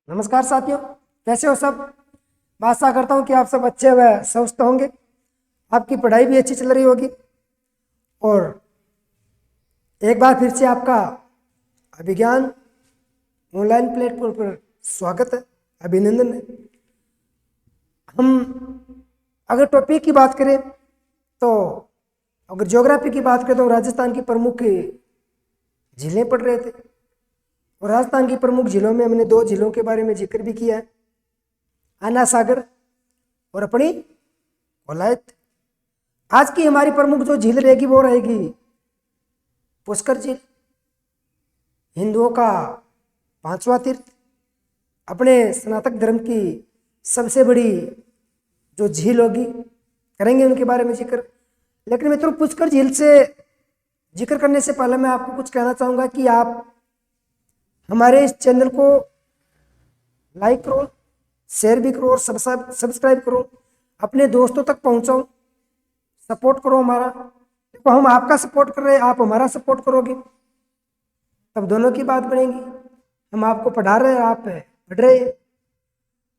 नमस्कार साथियों, कैसे हो सब। मैं आशा करता हूँ कि आप सब अच्छे व स्वस्थ होंगे। आपकी पढ़ाई भी अच्छी चल रही होगी और एक बार फिर से आपका अभिज्ञान ऑनलाइन प्लेटफॉर्म पर स्वागत है, अभिनंदन है। हम अगर टॉपिक की बात करें तो अगर ज्योग्राफी की बात करें तो राजस्थान की प्रमुख झीलें पढ़ रहे थे और राजस्थान की प्रमुख झीलों में हमने दो झीलों के बारे में जिक्र भी किया है, आना सागर और अपनी कोलायत। आज की हमारी प्रमुख जो झील रहेगी वो रहेगी पुष्कर झील, हिंदुओं का पांचवा तीर्थ, अपने सनातन धर्म की सबसे बड़ी जो झील होगी, करेंगे उनके बारे में जिक्र। लेकिन मित्रों, पुष्कर झील से जिक्र करने से पहले मैं आपको कुछ कहना चाहूँगा कि आप हमारे इस चैनल को लाइक करो, शेयर भी करो और सब्सक्राइब करो, अपने दोस्तों तक पहुँचाओ, सपोर्ट करो हमारा। देखो, हम आपका सपोर्ट कर रहे हैं, आप हमारा सपोर्ट करोगे तब दोनों की बात बनेगी। हम आपको पढ़ा रहे हैं, आप पढ़ रहे हैं,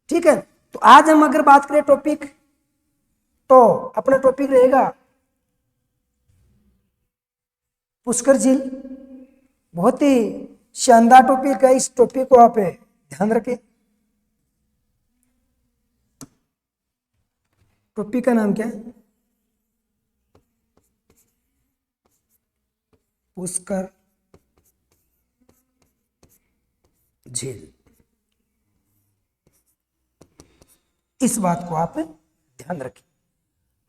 ठीक है। तो आज हम अगर बात करें टॉपिक, तो अपना टॉपिक रहेगा पुष्कर झील। बहुत ही शानदार टॉपिक है, इस टॉपिक को आप ध्यान रखें। टॉपिक का नाम क्या है? पुष्कर झील। इस बात को आप ध्यान रखें।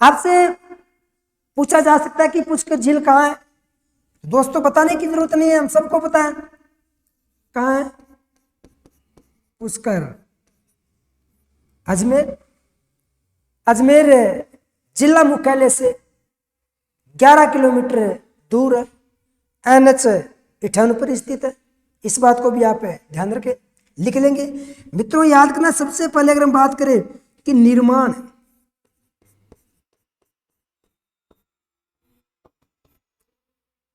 आपसे पूछा जा सकता है कि पुष्कर झील कहाँ है। दोस्तों, बताने की जरूरत नहीं है, हम सबको पता है कहाँ है पुष्कर। अजमेर। अजमेर जिला मुख्यालय से 11 किलोमीटर दूर है, NH 58 पर स्थित है। इस बात को भी आप ध्यान रखें, लिख लेंगे। मित्रों, याद करना, सबसे पहले अगर हम बात करें कि निर्माण,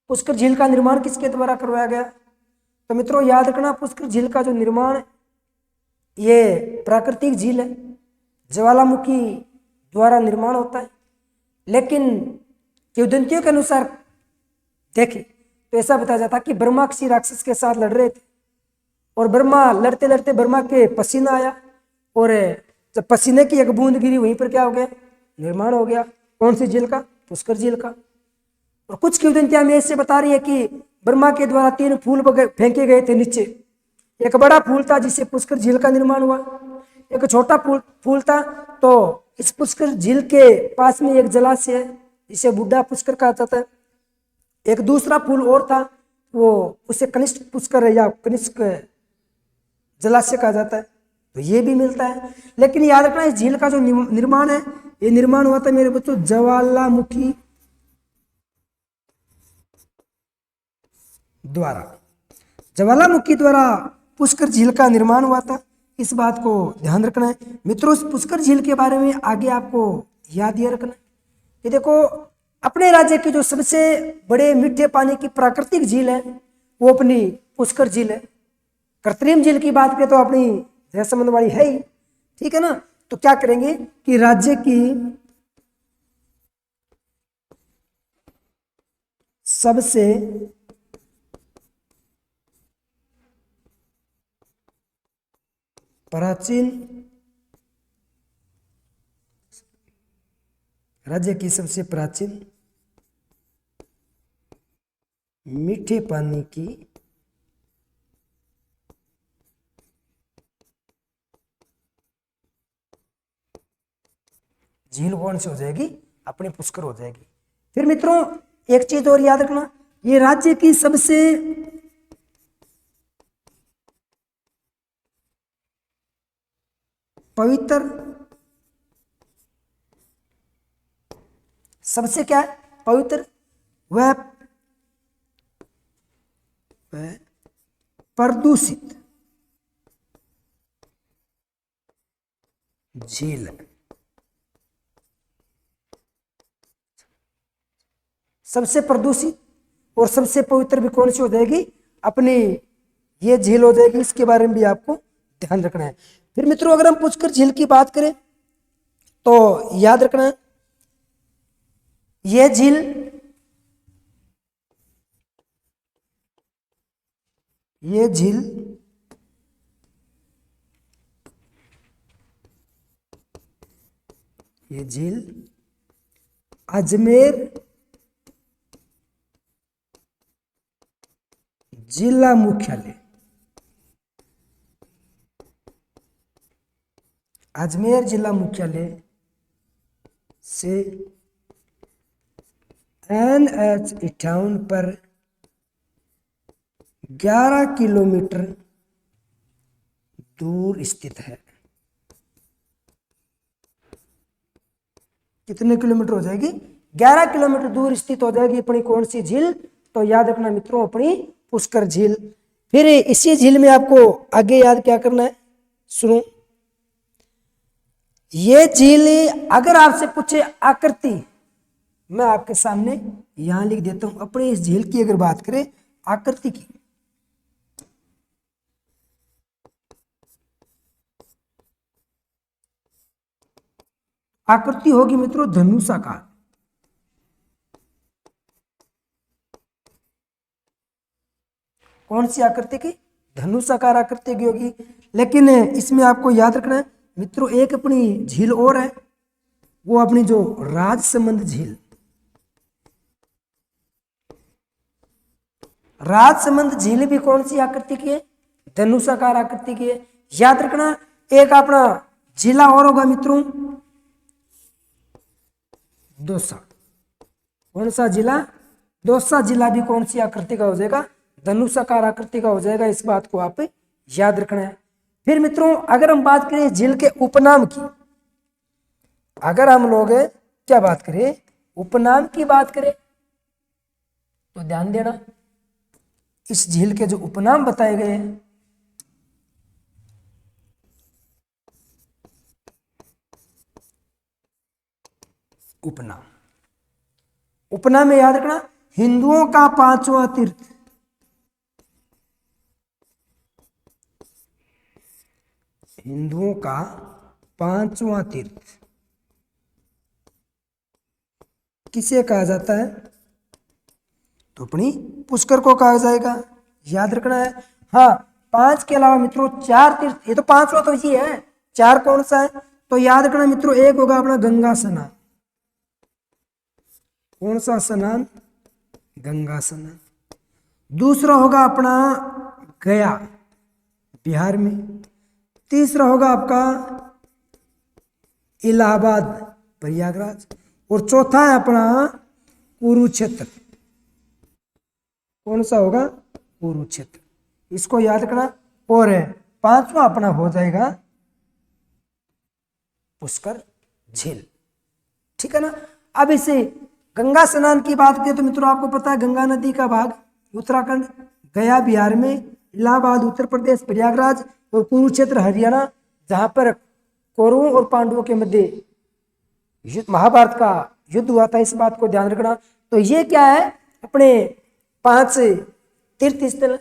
पुष्कर झील का निर्माण किसके द्वारा करवाया गया, तो मित्रों याद रखना, पुष्कर झील का जो निर्माण, ये प्राकृतिक झील है, ज्वालामुखी द्वारा निर्माण होता है। लेकिन किंवदंतियों के अनुसार देखें तो ऐसा बताया जाता है कि ब्रह्मा किसी राक्षस के साथ लड़ रहे थे और ब्रह्मा लड़ते लड़ते ब्रह्मा के पसीना आया और जब पसीने की एक बूंद गिरी, वहीं पर क्या हो गया, निर्माण हो गया। कौन सी झील का? पुष्कर झील का। और कुछ किंवदंतियां हमें इससे बता रही है कि ब्रह्मा के द्वारा 3 फूल फेंके गए थे नीचे। एक बड़ा फूल था जिससे पुष्कर झील का निर्माण हुआ, एक छोटा फूल था। तो इस पुष्कर झील के पास में एक जलाशय है जिसे बुढ़ा पुष्कर कहा जाता है। एक दूसरा फूल और था, वो उसे कनिष्क पुष्कर या कनिष्क जलाशय कहा जाता है। तो ये भी मिलता है। लेकिन याद रखना, इस झील का जो निर्माण है, ये निर्माण हुआ था मेरे बच्चों ज्वालामुखी द्वारा। ज्वालामुखी द्वारा पुष्कर झील का निर्माण हुआ था, इस बात को ध्यान रखना है। मित्रों, इस पुष्कर झील के बारे में आगे आपको याद ये रखना है कि देखो, अपने राज्य की जो सबसे बड़े मीठे पानी की प्राकृतिक झील है वो अपनी पुष्कर झील है। कृत्रिम झील की बात करें तो अपनी जयसमंद वाली है ही, ठीक है ना। तो क्या करेंगे कि राज्य की सबसे प्राचीन, राज्य की सबसे प्राचीन मीठे पानी की झील कौन सी हो जाएगी? अपनी पुष्कर हो जाएगी। फिर मित्रों, एक चीज और याद रखना, ये राज्य की सबसे पवित्र, सबसे क्या है? पवित्र वह प्रदूषित झील। सबसे प्रदूषित और सबसे पवित्र भी कौन सी हो जाएगी? अपनी ये झील हो जाएगी। इसके बारे में भी आपको ध्यान रखना है। फिर मित्रों अगर हम पुष्कर झील की बात करें तो याद रखना है यह झील ये झील अजमेर जिला मुख्यालय, अजमेर जिला मुख्यालय से NH 58 पर 11 किलोमीटर दूर स्थित है। कितने किलोमीटर हो जाएगी? 11 किलोमीटर दूर स्थित हो जाएगी अपनी कौन सी झील? तो याद रखना मित्रों अपनी पुष्कर झील। फिर इसी झील में आपको आगे याद क्या करना है, सुनो। ये झील अगर आपसे पूछे आकृति, मैं आपके सामने यहां लिख देता हूं। अपनी इस झील की अगर बात करें आकृति की, आकृति होगी मित्रों धनुषाकार। कौन सी आकृति की? धनुषाकार आकृति की होगी। लेकिन इसमें आपको याद रखना है मित्रों एक अपनी झील और है, वो अपनी जो राजसमंद झील, राजसमंद झील भी कौन सी आकृति की है? धनुषाकार आकृति की है। याद रखना एक अपना जिला और होगा मित्रों दौसा। कौन सा जिला? दौसा जिला भी कौन सी आकृति का हो जाएगा? धनुषाकार आकृति का हो जाएगा। इस बात को आप याद रखना है। फिर मित्रों अगर हम बात करें झील के उपनाम की, अगर हम लोग क्या बात करें उपनाम की बात करें तो ध्यान देना इस झील के जो उपनाम बताए गए हैं, उपनाम, उपनाम में याद रखना हिंदुओं का पांचवा तीर्थ, हिंदुओं का पांचवा तीर्थ किसे कहा जाता है? तो अपनी पुष्कर को कहा जाएगा। याद रखना है। हाँ 5 के अलावा मित्रों 4 तीर्थ, ये तो 5वां तो ये है, 4 कौन सा है? तो याद रखना मित्रों एक होगा अपना गंगा स्नान। कौन सा स्नान? गंगा स्नान। दूसरा होगा अपना गया बिहार में। तीसरा होगा आपका इलाहाबाद प्रयागराज। और चौथा है अपना कुरुक्षेत्र। कौन सा होगा? कुरुक्षेत्र। इसको याद रखना। और 5वां अपना हो जाएगा पुष्कर झील। ठीक है ना। अब इसे गंगा स्नान की बात करें तो मित्रों आपको पता है गंगा नदी का भाग उत्तराखंड, गया बिहार में, इलाहाबाद उत्तर प्रदेश, प्रयागराज और कुरुक्षेत्र हरियाणा, जहां पर कौरवों और पांडवों के मध्य युद्ध महाभारत का युद्ध हुआ था। इस बात को ध्यान रखना। तो ये क्या है अपने 5 तीर्थ स्थल।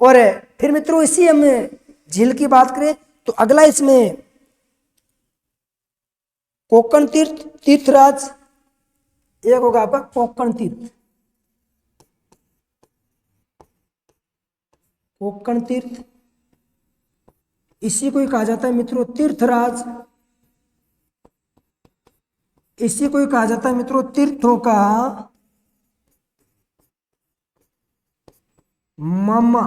और फिर मित्रों इसी हम झील की बात करें तो अगला इसमें कोकण तीर्थ, तीर्थराज एक होगा आपका कोकण तीर्थ। कोकण तीर्थ इसी को ही कहा जाता है मित्रों तीर्थराज। इसी को ही कहा जाता है मित्रों तीर्थों का मामा।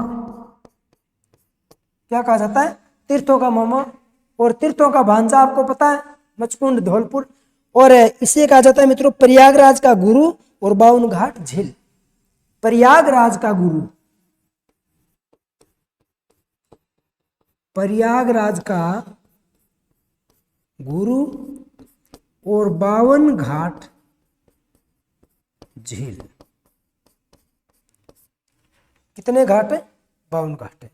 क्या कहा जाता है? तीर्थों का मामा। और तीर्थों का भांजा आपको पता है मचकुंड धौलपुर। और इसे कहा जाता है मित्रों प्रयागराज का गुरु और 52 घाट झील। प्रयागराज का गुरु, प्रयागराज का गुरु और 52 घाट झील। कितने घाट है? 52 घाट है।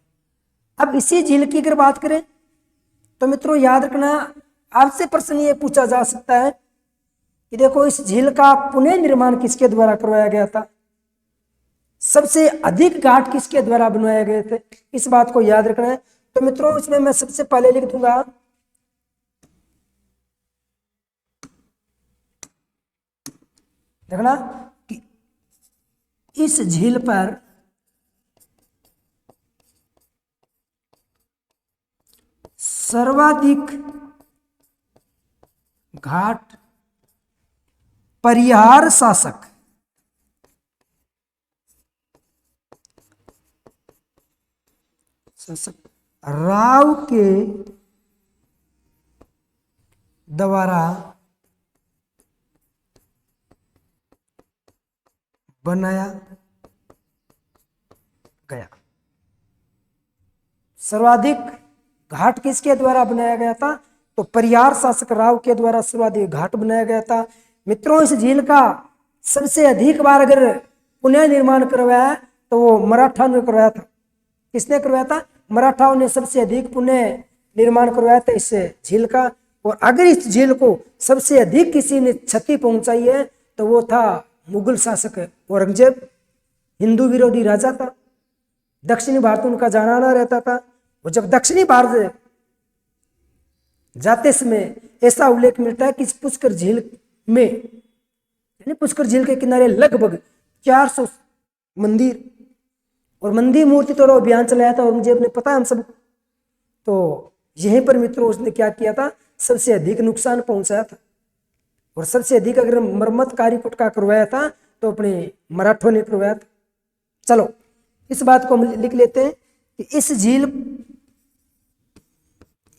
अब इसी झील की अगर बात करें तो मित्रों याद रखना आपसे प्रश्न ये पूछा जा सकता है कि देखो इस झील का पुनः निर्माण किसके द्वारा करवाया गया था? सबसे अधिक घाट किसके द्वारा बनवाए गए थे? इस बात को याद रखना है। तो मित्रों इसमें मैं सबसे पहले लिख दूंगा देखना कि इस झील पर सर्वाधिक घाट परिहार शासक राव के द्वारा बनाया गया। सर्वाधिक घाट किसके द्वारा बनाया गया था? तो परिहार शासक राव के द्वारा सर्वाधिक घाट बनाया गया था। मित्रों इस झील का सबसे अधिक बार अगर पुनः निर्माण करवाया तो वो मराठा ने करवाया था। किसने करवाया था? मराठाओं ने सबसे अधिक पुनः निर्माण करवाया था इस झील का। और अगर इस झील को सबसे अधिक किसी ने क्षति पहुंचाई है तो वो था मुगल शासक औरंगजेब। हिंदू विरोधी राजा था, दक्षिणी भारत उनका जाना आना रहता था। और जब दक्षिणी भारत जाते समय ऐसा उल्लेख मिलता है कि इस पुष्कर झील में यानी पुष्कर झील के किनारे लगभग 400 मंदिर और मंदिर मूर्ति तोड़ो अभियान चलाया था औरंगजेब ने, पता है हम सब। तो यहीं पर मित्रों उसने क्या किया था? सबसे अधिक नुकसान पहुंचाया था। और सबसे अधिक अगर मरम्मत कार्य का करवाया था तो अपने मराठों ने करवाया था। चलो इस बात को हम लिख लेते हैं कि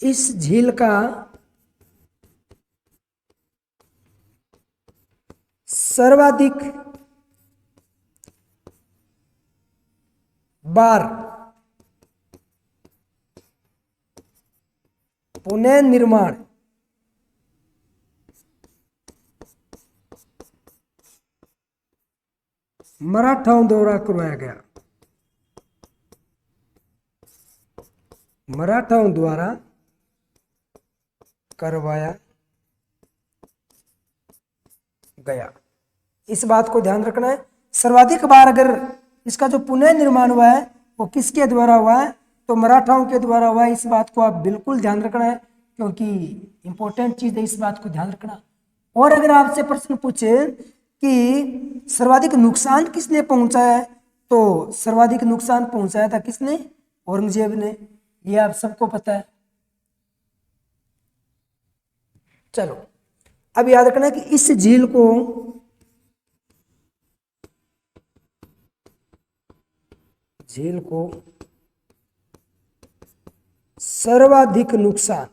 इस झील का सर्वाधिक बार पुनः निर्माण मराठाओं द्वारा करवाया गया। मराठाओं द्वारा करवाया गया। इस बात को ध्यान रखना है। सर्वाधिक बार अगर इसका जो पुनः निर्माण हुआ है वो किसके द्वारा हुआ है? तो मराठाओं के द्वारा हुआ है। इस बात को आप बिल्कुल ध्यान रखना है क्योंकि इंपॉर्टेंट चीज है, इस बात को ध्यान रखना। और अगर आपसे प्रश्न पूछे कि सर्वाधिक नुकसान किसने पहुंचाया है तो सर्वाधिक नुकसान पहुंचाया था किसने? औरंगजेब ने। ये आप सबको पता है। चलो अब याद रखना कि इस झील को सर्वाधिक नुकसान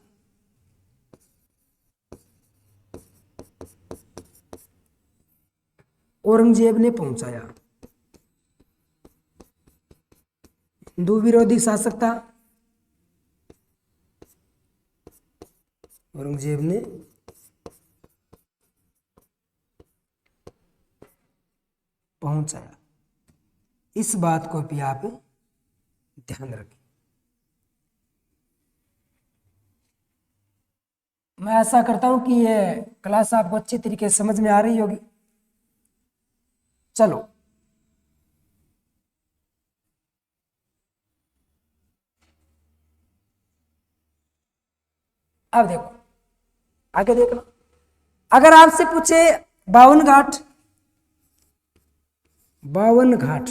औरंगजेब ने पहुंचाया। हिंदू विरोधी शासक था, औरंगजेब ने पहुंचाया। इस बात को भी आप ध्यान रखें। मैं आशा करता हूं कि यह क्लास आपको अच्छी तरीके से समझ में आ रही होगी। चलो अब देखो आगे देखना। अगर आपसे पूछे 52 घाट, 52 घाट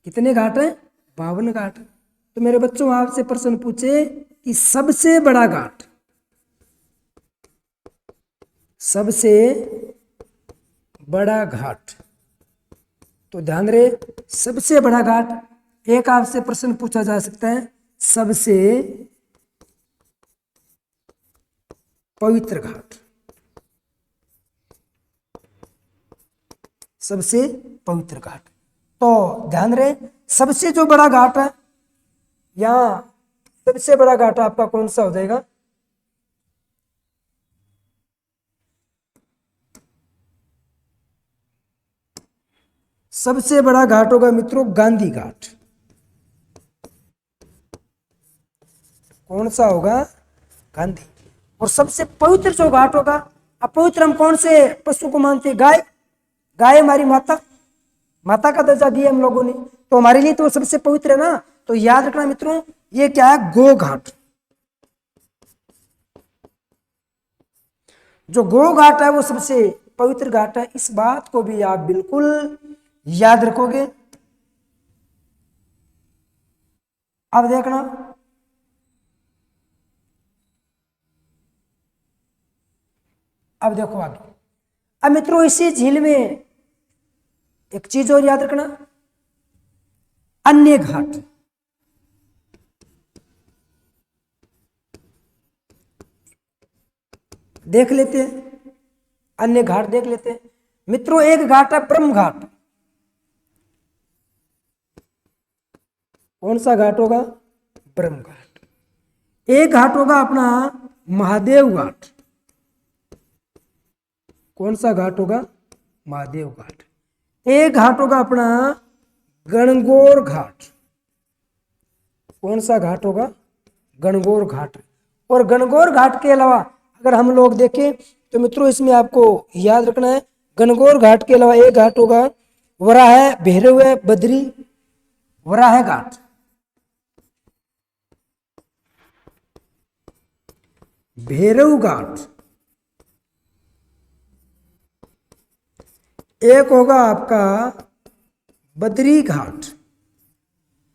कितने घाट हैं? 52 घाट। तो मेरे बच्चों आपसे प्रश्न पूछे कि सबसे बड़ा घाट, सबसे बड़ा घाट, तो ध्यान रहे सबसे बड़ा घाट। एक आपसे प्रश्न पूछा जा सकता है सबसे पवित्र घाट, सबसे पवित्र घाट। तो ध्यान रहे सबसे जो बड़ा घाट है यहां सबसे बड़ा घाट आपका कौन सा हो जाएगा? सबसे बड़ा घाट होगा मित्रों गांधी घाट। कौन सा होगा? गांधी। और सबसे पवित्र जो घाट होगा, अपवित्र हम कौन से पशु को मानते हैं? गाय। गाय हमारी माता, माता का दर्जा दिया हम लोगों ने, तो हमारे लिए तो सबसे पवित्र है ना। तो याद रखना मित्रों ये क्या है, गो घाट। जो गो घाट है वो सबसे पवित्र घाट है, इस बात को भी आप बिल्कुल याद रखोगे। अब देखना, अब देखो आगे। अब मित्रों इसी झील में एक चीज और याद रखना, अन्य घाट। देख लेते हैं, अन्य घाट देख लेते हैं। मित्रों एक घाट है ब्रह्म घाट। कौन सा घाट होगा, ब्रह्म घाट। एक घाट होगा अपना महादेव घाट। कौन सा घाट होगा, महादेव घाट। एक घाट होगा अपना गणगौर घाट। कौन सा घाट होगा, गणगौर घाट। और गणगौर घाट के अलावा अगर हम लोग देखें तो मित्रों इसमें आपको याद रखना है, गणगौर घाट के अलावा एक घाट होगा वराह भैरव बद्री वराह घाट। भैरव घाट। एक होगा आपका बद्री घाट,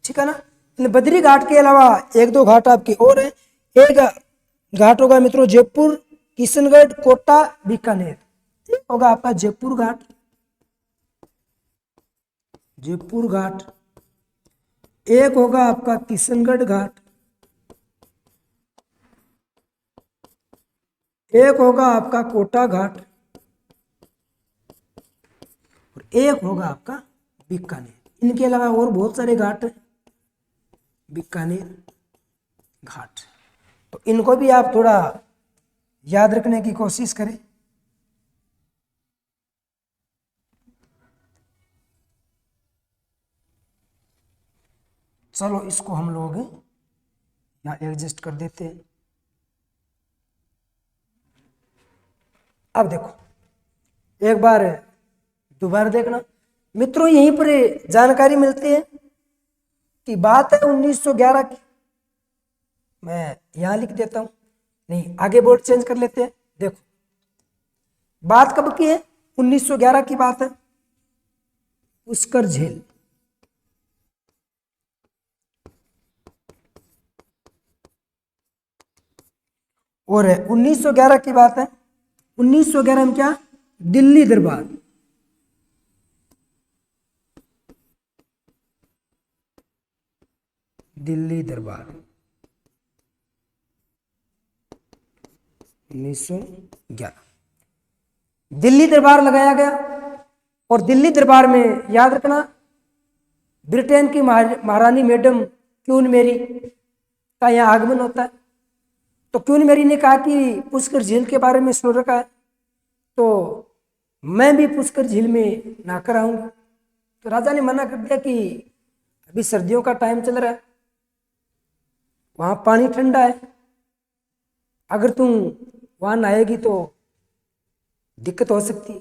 ठीक है ना। बद्री घाट के अलावा एक दो घाट आपके और है। एक घाट होगा मित्रों जयपुर, किशनगढ़, कोटा, बीकानेर। एक होगा आपका जयपुर घाट, जयपुर घाट। एक होगा आपका किशनगढ़ घाट। एक होगा आपका कोटा घाट। और एक होगा आपका बीकानेर। इनके अलावा और बहुत सारे घाट हैं, बीकानेर घाट। तो इनको भी आप थोड़ा याद रखने की कोशिश करें। चलो इसको हम लोग यहाँ एडजस्ट कर देते हैं। अब देखो एक बार दोबारा देखना मित्रों, यहीं पर जानकारी मिलती है कि बात है 1911 की। मैं यहां लिख देता हूं, नहीं आगे बोर्ड चेंज कर लेते हैं। देखो बात कब की है, 1911 की बात है। पुष्कर झील, और 1911 की बात है। 1911 में क्या, दिल्ली दरबार। दिल्ली दरबार 1911 दिल्ली दरबार लगाया गया। और दिल्ली दरबार में याद रखना ब्रिटेन की महारानी मैडम क्वीन मैरी का यहाँ आगमन होता है। तो क्वीन मैरी ने कहा कि पुष्कर झील के बारे में सुन रखा है, तो मैं भी पुष्कर झील में नहाकर आऊंगी। तो राजा ने मना कर दिया कि अभी सर्दियों का टाइम चल रहा है, वहां पानी ठंडा है, अगर तुम वहां नहाएगी तो दिक्कत हो सकती है।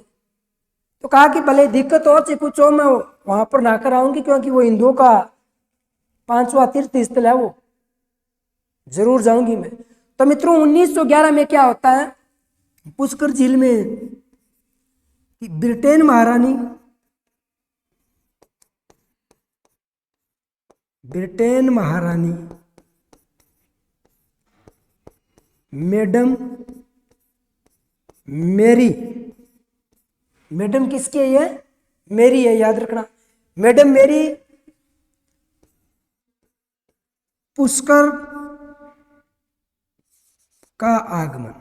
तो कहा कि भले दिक्कत हो चाहे कुछ हो, मैं वहां पर नहाकर आऊंगी, क्योंकि वो हिंदुओं का 5वां तीर्थ स्थल है, वो जरूर जाऊंगी मैं। तो मित्रों 1911 में क्या होता है, पुष्कर झील में ब्रिटेन महारानी मैडम मेरी, मैडम किसकी है ये, मेरी है, याद रखना मैडम मेरी पुष्कर का आगमन।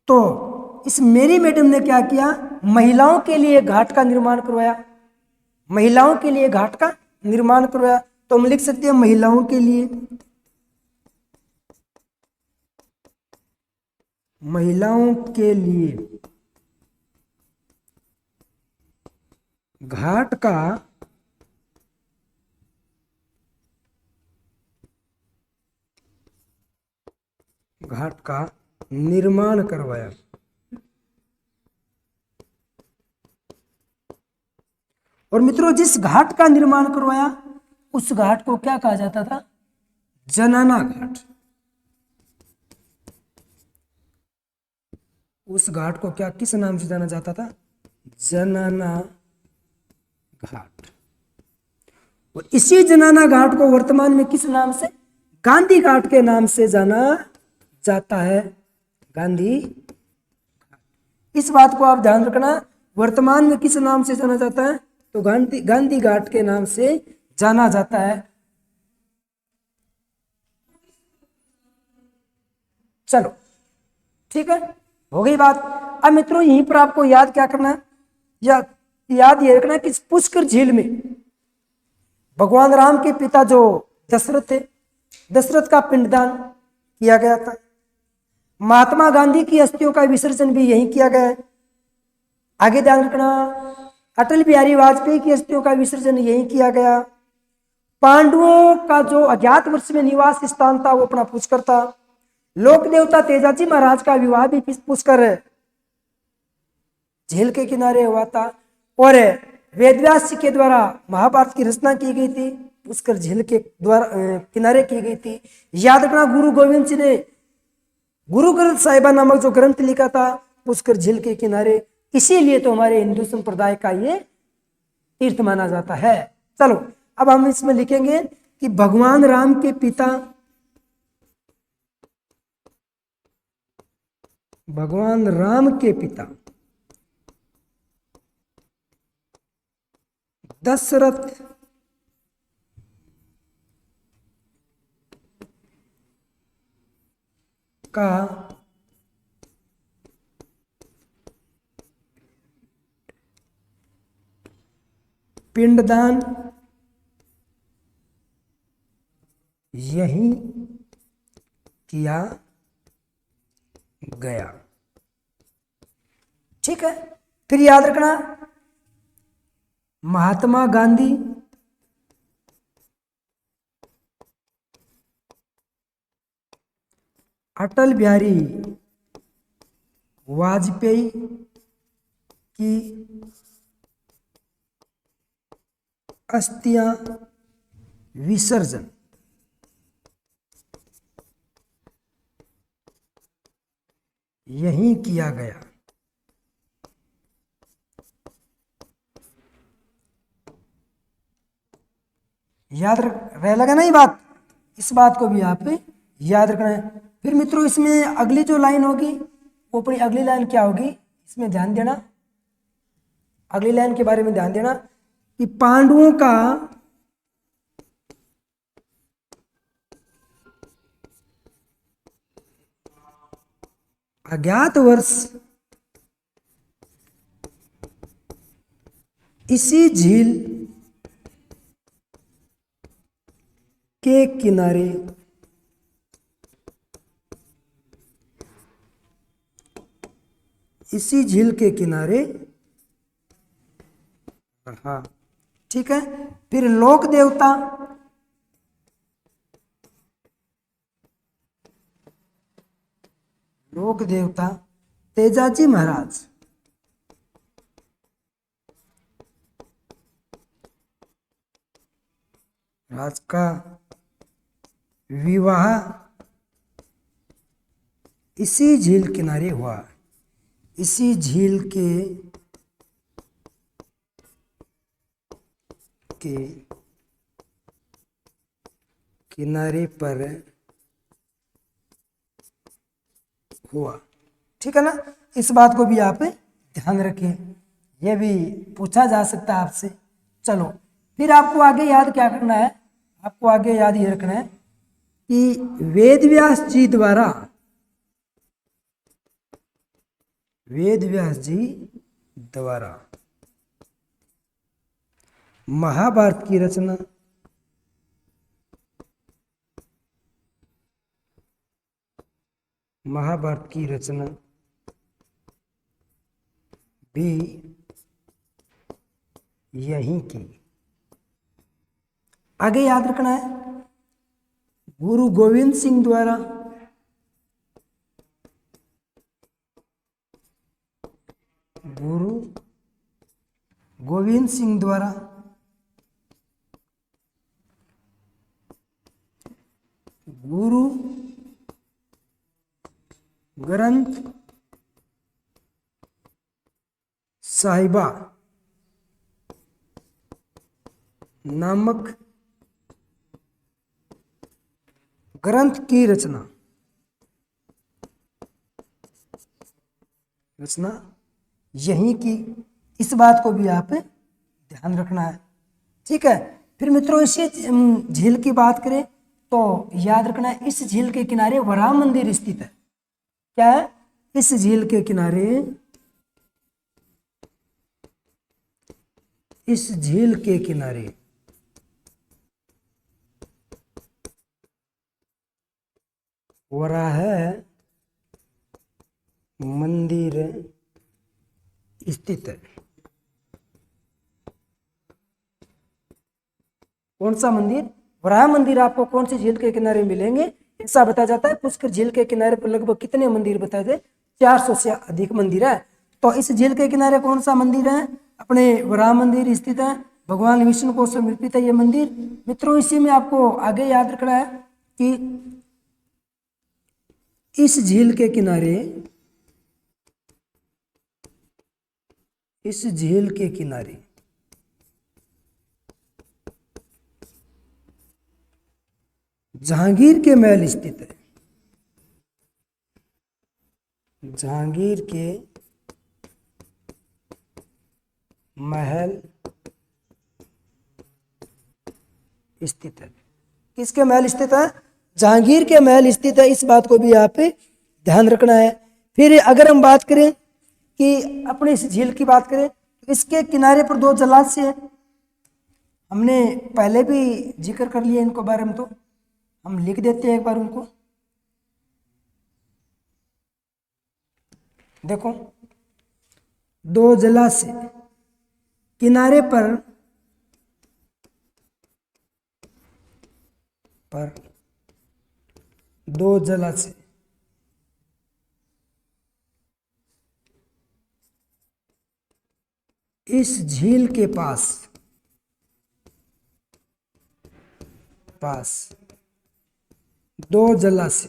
तो इस मेरी मैडम ने क्या किया, महिलाओं के लिए घाट का निर्माण करवाया। महिलाओं के लिए घाट का निर्माण करवाया। तो हम लिख सकते हैं महिलाओं के लिए, महिलाओं के लिए घाट का निर्माण करवाया। और मित्रों जिस घाट का निर्माण करवाया उस घाट को क्या कहा जाता था? जनाना घाट। उस घाट को क्या किस नाम से जाना जाता था? जनाना घाट। और इसी जनाना घाट को वर्तमान में किस नाम से? गांधी घाट के नाम से जाना जाता है। गांधी। इस बात को आप ध्यान रखना, वर्तमान में किस नाम से जाना जाता है? तो गांधी घाट के नाम से जाना जाता है। चलो ठीक है, हो गई बात। अब मित्रों यहीं पर आपको याद क्या करना है? याद ये रखना कि पुष्कर झील में भगवान राम के पिता जो दशरथ थे, दशरथ का पिंडदान किया गया था। महात्मा गांधी की अस्थियों का विसर्जन भी यहीं किया गया है। आगे ध्यान रखना, अटल बिहारी वाजपेयी की अस्थियों का विसर्जन यहीं किया गया। पांडवों का जो अज्ञात वर्ष में निवास स्थान था वो अपना पुष्कर था। लोक देवता तेजाजी महाराज का विवाह भी पुष्कर झील के किनारे हुआ था। और वेदव्यास जी के द्वारा महाभारत की रचना की गई थी, पुष्कर झील के द्वारा किनारे की गई थी। याद रखना, गुरु गोविंद सिंह ने गुरु ग्रंथ साहिबा नामक जो ग्रंथ लिखा था पुष्कर झील के किनारे, इसीलिए तो हमारे हिंदू संप्रदाय का ये तीर्थ माना जाता है। चलो अब हम इसमें लिखेंगे कि भगवान राम के पिता, भगवान राम के पिता दशरथ का पिंडदान यहीं किया गया। ठीक है, फिर याद रखना, महात्मा गांधी अटल बिहारी वाजपेयी की अस्थियां विसर्जन यहीं किया गया। याद रह लगा ना ये बात? इस बात को भी आप याद रखना है। फिर मित्रों इसमें अगली जो लाइन होगी वो अपनी अगली लाइन क्या होगी, इसमें ध्यान देना। अगली लाइन के बारे में ध्यान देना कि पांडवों का अज्ञात वर्ष इसी झील के किनारे इसी झील के किनारे रहा। ठीक है, फिर लोक देवता तेजाजी महाराज राज का विवाह इसी झील किनारे हुआ। इसी झील के किनारे पर हुआ। ठीक है ना, इस बात को भी आप ध्यान रखें, यह भी पूछा जा सकता है आपसे। चलो फिर आपको आगे याद क्या करना है? आपको आगे याद ये रखना है कि वेदव्यास जी द्वारा महाभारत की रचना भी यहीं की। आगे याद रखना है, गुरु गोविंद सिंह द्वारा गोविंद सिंह द्वारा गुरु ग्रंथ साहिबा नामक ग्रंथ की रचना यहीं की। इस बात को भी आप ध्यान रखना है। ठीक है, फिर मित्रों इसी झील की बात करें तो याद रखना है इस झील के किनारे वराह मंदिर स्थित है। क्या है? इस झील के किनारे, इस झील के किनारे वराह मंदिर स्थित है। कौन सा मंदिर? वराह मंदिर आपको कौन सी झील के किनारे मिलेंगे ऐसा बताया जाता है। पुष्कर झील के किनारे पर लगभग कितने मंदिर बताए थे? 400 से अधिक मंदिर है। तो इस झील के किनारे कौन सा मंदिर है? अपने वराह मंदिर स्थित है। भगवान विष्णु को समर्पित है ये मंदिर। मित्रों इसी में आपको आगे याद रखना है कि इस झील के किनारे, इस झील के किनारे जहांगीर के महल स्थित है। जहांगीर के महल स्थित है। किसके महल स्थित है? जहांगीर के महल स्थित है। इस बात को भी आप ध्यान रखना है। फिर अगर हम बात करें कि अपने इस झील की बात करें तो इसके किनारे पर 2 जलाशय है। हमने पहले भी जिक्र कर लिया इनको बारे में, तो हम लिख देते हैं एक बार उनको। देखो 2 जलाशय किनारे पर 2 जलाशय इस झील के पास 2 जलाशय।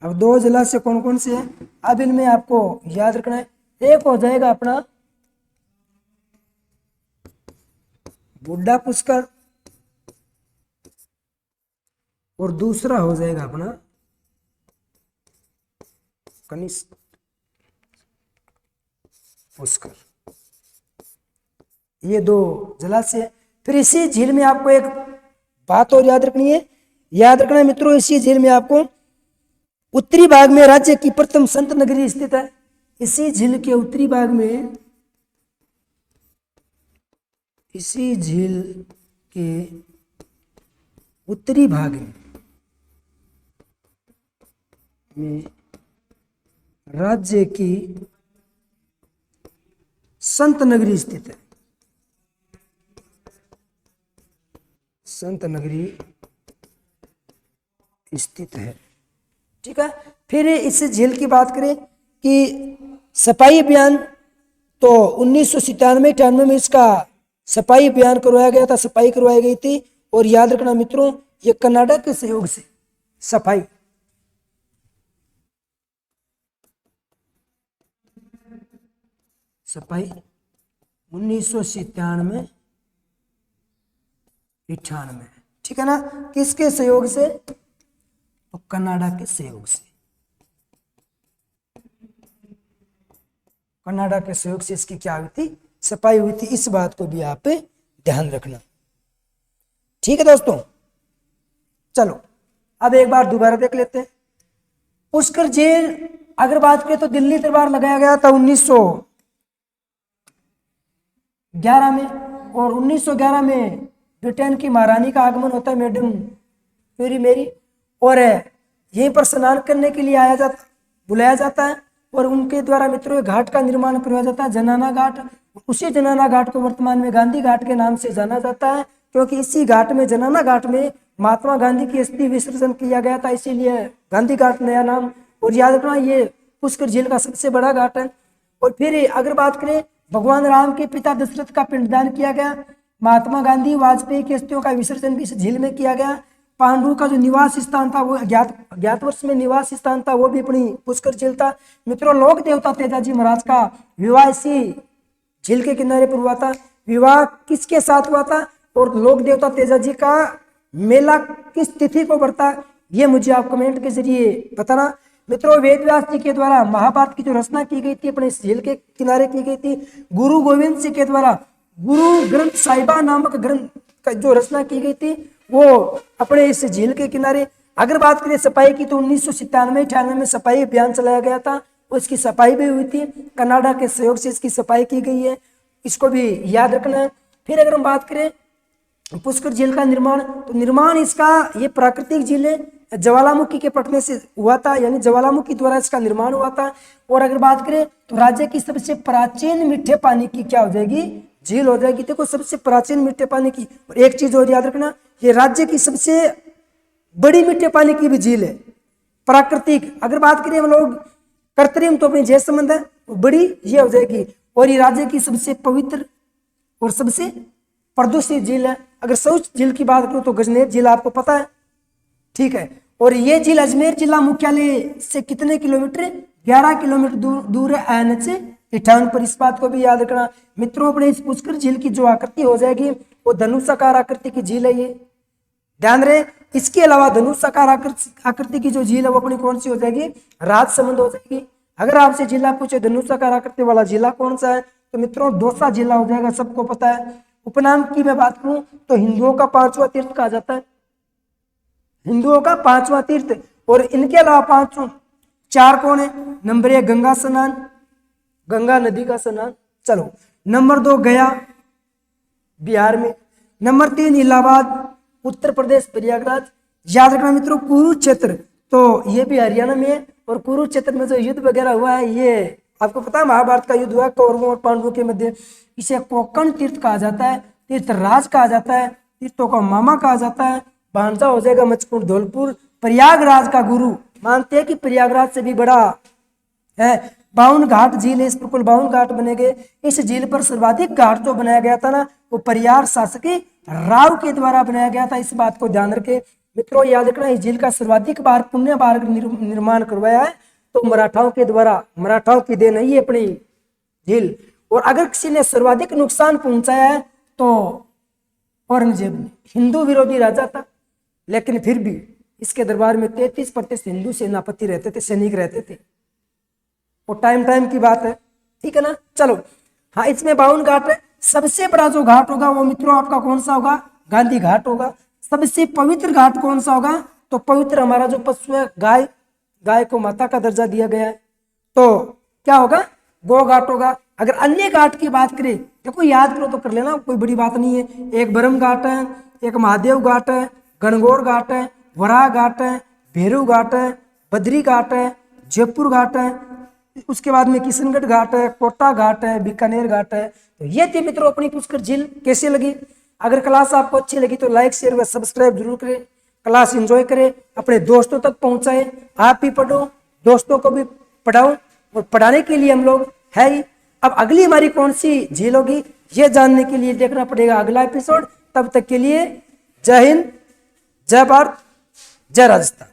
अब 2 जलाशय कौन कौन से हैं? अब इनमें आपको याद रखना है, एक हो जाएगा अपना बुड्ढा पुष्कर और दूसरा हो जाएगा अपना कनिष्क पुष्कर। ये 2 जलाशय। फिर इसी झील में आपको एक बात और याद रखनी है। याद रखना है मित्रों, इसी झील में आपको उत्तरी भाग में राज्य की प्रथम संत नगरी स्थित है। इसी झील के उत्तरी भाग में, इसी झील के उत्तरी भाग में राज्य की संत नगरी स्थित है। संत नगरी स्थित है। ठीक है, फिर इस झील की बात करें कि सफाई अभियान तो 1997-98 में इसका सफाई अभियान करवाया गया था, सफाई करवाई गई थी। और याद रखना मित्रों, ये कनाडा के सहयोग से सफाई सफाई 1997-98। ठीक है ना? किसके सहयोग से? तो कनाडा के सहयोग से। कनाडा के सहयोग से इसकी क्या हुई थी? सफाई हुई थी। इस बात को भी आप ध्यान रखना। ठीक है दोस्तों, चलो अब एक बार दोबारा देख लेते हैं। पुष्कर झील अगर बात करें तो दिल्ली दरबार लगाया गया था 1911 में, और 1911 में ब्रिटेन की महारानी का आगमन होता है, मैडम क्वीन मेरी, और यहीं पर स्नान करने के लिए बुलाया जाता है। और उनके द्वारा मित्रों घाट का निर्माण करवाया जाता है, जनाना घाट। उसी जनाना घाट को वर्तमान में गांधी घाट के नाम से जाना जाता है, क्योंकि इसी घाट में, जनाना घाट में महात्मा गांधी की अस्थि विसर्जन किया गया था, इसीलिए गांधी घाट नया नाम। और याद रखना ये पुष्कर झील का सबसे बड़ा घाट है। और फिर अगर बात करें भगवान राम के पिता दशरथ का पिंडदान किया गया, महात्मा गांधी वाजपेयी की अस्थियों का विसर्जन भी इस झील में किया गया, पांडु का जो निवास स्थान था वो अज्ञातवर्ष में निवास स्थान था वो भी अपनी पुष्कर झील था। मित्रों, लोक देवता तेजाजी महाराज का विवाह इसी झील के किनारे पर हुआ था। विवाह किसके साथ हुआ था और लोक देवता तेजाजी का मेला किस तिथि को पड़ता, ये मुझे आप कमेंट के जरिए बताना। मित्रों, वेद व्यास जी के द्वारा महाभारत की जो रचना की गई थी अपने इस झील के किनारे की गई थी। गुरु गोविंद सिंह के द्वारा गुरु ग्रंथ साहिबा नामक ग्रंथ का जो रचना की गई थी वो अपने इस झील के किनारे। अगर बात करें सफाई की तो 1997-98 में सफाई अभियान चलाया गया था, उसकी सफाई भी हुई थी। कनाडा के सहयोग से इसकी सफाई की गई है, इसको भी याद रखना है। फिर अगर हम बात करें पुष्कर झील का निर्माण, तो निर्माण इसका ये प्राकृतिक झील है, ज्वालामुखी के फटने से हुआ था, यानी ज्वालामुखी द्वारा इसका निर्माण हुआ था। और अगर बात करें तो राज्य की सबसे प्राचीन मीठे पानी की क्या हो जाएगी, झील हो जाएगी। देखो, सबसे प्राचीन मीठे पानी की। और एक चीज और याद रखना, ये राज्य की सबसे बड़ी मीठे पानी की भी झील है प्राकृतिक। अगर बात करें हम लोग कृत्रिम तो अपनी जैसे संबंध है बड़ी ये हो जाएगी। और ये राज्य की सबसे पवित्र और सबसे प्रदूषित झील है। अगर शौच झील की बात करूं तो गजनेर झील आपको पता है, ठीक है। और ये झील अजमेर जिला मुख्यालय से कितने किलोमीटर, 11 किलोमीटर दूर है एनएच 58 पर। इस बात को भी याद रखना। मित्रों, अपने इस पुष्कर झील की जो आकृति हो जाएगी वो धनुषाकार आकृति की झील है, ये ध्यान रहे। इसके अलावा धनुषाकार आकृति की जो झील है वो अपनी कौन सी हो जाएगी, राजसमंद हो जाएगी। अगर आपसे जिला पूछे धनुषाकार आकृति वाला जिला कौन सा है तो मित्रों दौसा जिला हो जाएगा, सबको पता है। उपनाम की मैं बात करूं तो हिंदुओं का 5वां तीर्थ कहा जाता है, हिंदुओं का 5वां तीर्थ। और इनके अलावा 4 कौन है, नंबर 1 गंगा स्नान, गंगा नदी का स्नान, चलो। नंबर 2 गया बिहार में, नंबर 3 इलाहाबाद उत्तर प्रदेश प्रयागराज। याद रखना मित्रों, कुरुक्षेत्र तो ये भी हरियाणा में है। और कुरुक्षेत्र में जो युद्ध वगैरह हुआ है ये आपको पता है, महाभारत का युद्ध हुआ कौरवों और पांडवों के मध्य। इसे कोकण तीर्थ कहा जाता है, तीर्थराज कहा जाता है, तीर्थों का मामा कहा जाता है। भांसा हो जाएगा मचकुंड धौलपुर। प्रयागराज का गुरु मानते हैं कि प्रयागराज से भी बड़ा है। 52 घाट झील है, इस पर कुल 52 घाट बने गए। इस झील पर सर्वाधिक घाट जो बनाया गया था ना वो परियार शासक राव के द्वारा बनाया गया था, इस बात को ध्यान रखे। मित्रों, याद रखना, इस झील का सर्वाधिक बार पुण्य मार्ग निर्माण करवाया है तो मराठाओं के द्वारा, मराठाओं की देन है ये अपनी झील। और अगर किसी ने सर्वाधिक नुकसान पहुंचाया है तो औरंगजेब ने, हिंदू विरोधी राजा था, लेकिन फिर भी इसके दरबार में 33% हिंदू सेनापति रहते थे, सैनिक रहते थे। और टाइम की बात है, ठीक है ना। चलो, हाँ, इसमें 52 घाट है। सबसे बड़ा जो घाट होगा वो मित्रों आपका कौन सा होगा, गांधी घाट होगा। सबसे पवित्र घाट कौन सा होगा, तो पवित्र हमारा जो पशु है गाय, गाय को माता का दर्जा दिया गया है तो क्या होगा, गो घाट होगा। अगर अन्य घाट की बात करें, देखो याद करो तो कर लेना, कोई बड़ी बात नहीं है। एक ब्रह्म घाट है, एक महादेव घाट है, गणगौर घाट है, वराह घाट है, भैरव घाट है, बद्री घाट है, जयपुर घाट है, उसके बाद में किशनगढ़ घाट है, कोटा घाट है, बीकानेर घाट है। तो ये थी मित्रों अपनी पुष्कर झील। कैसे लगी? अगर क्लास आपको अच्छी लगी तो लाइक शेयर व सब्सक्राइब जरूर करें, क्लास एंजॉय करें, अपने दोस्तों तक पहुंचाएं, आप भी पढ़ो, दोस्तों को भी पढ़ाओ। और पढ़ाने के लिए हम लोग है ही। अब अगली हमारी कौन सी झील होगी ये जानने के लिए देखना पड़ेगा अगला एपिसोड। तब तक के लिए जय हिंद, जय भारत, जय राजस्थान।